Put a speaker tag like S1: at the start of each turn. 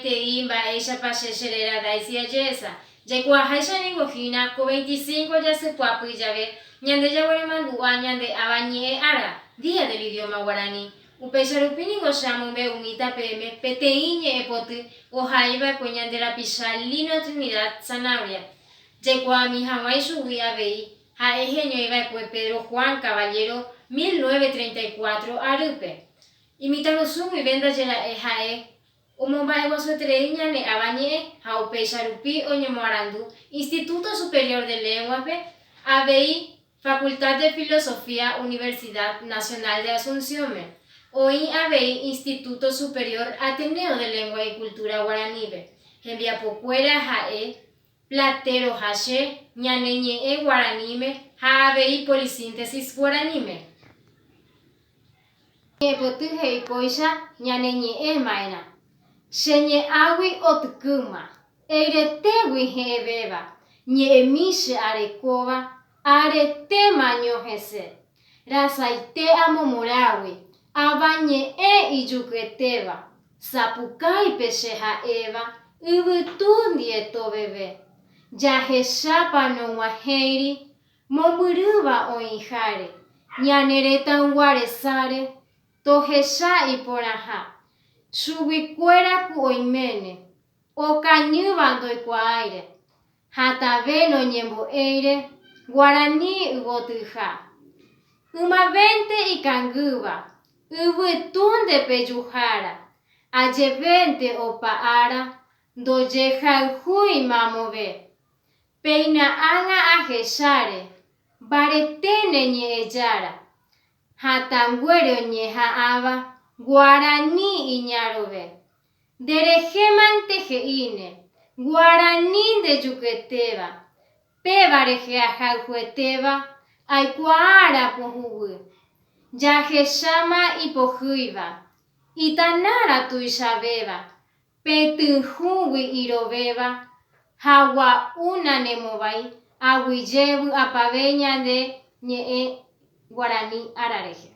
S1: Imba ella pachechelera daisia yesa. Jekua haisha ningojina ko 25 ya se puapu y llave. Ñande ya guarimandua ñande abañe ara. Día del idioma guaraní. Upecharupini goshamumbe umita pm peteiñe epotu o jaiba coñandera pichalino Trinidad Zanabria. Jekua mi Hawaii subía vei. Ja ejeño iba Pedro Juan Caballero 1934 Arupe. Imitarosumu y venda yera jae. Umumba eguasuetreiña ne abañe Jaupecharupi Oñemoarandu, Instituto Superior de Lengua ABI, Facultad de Filosofía, Universidad Nacional de Asunción. Hoy ABI, Instituto Superior Ateneo de Lengua y Cultura Guaraní. Enviapocuera jae, Platero jache, ñaneñe guaranime, ABI Polisíntesis Guaranime. Epotu heipoisha ñaneñe maena. Xeñe agui otkuma, eretegui hebeba, ñe emishe arekova, arete maño jese, rasaite amomorawi, abañe iyuketeba, sapukai pesheja eva, ubutundi eto bebe, yaheshapa no waheiri, momuruba oinjare, ñanereta unguaresare, tojesha iporaja. Subicuera ku oimene, o cañubando y cuaire, hatabeno ñembo eire, guaraní ugotuja, umavente y canguba, ubutunde peyujara, ayevente o paara, doyeja hui mamove, peina anga ajeshare, baretene ñe ellara, hatanguero ñeja aba, Guaraní iñarobe, derejemante jeine, Guaraní de yuqueteba, pebarejea jaljueteba, aikuara pohubu, yajeshama y pojuiba, itanara tuishabeba, petunjuwi irobeba, hawa una nemobai, aguillebu apabeña de ñe Guaraní arareje.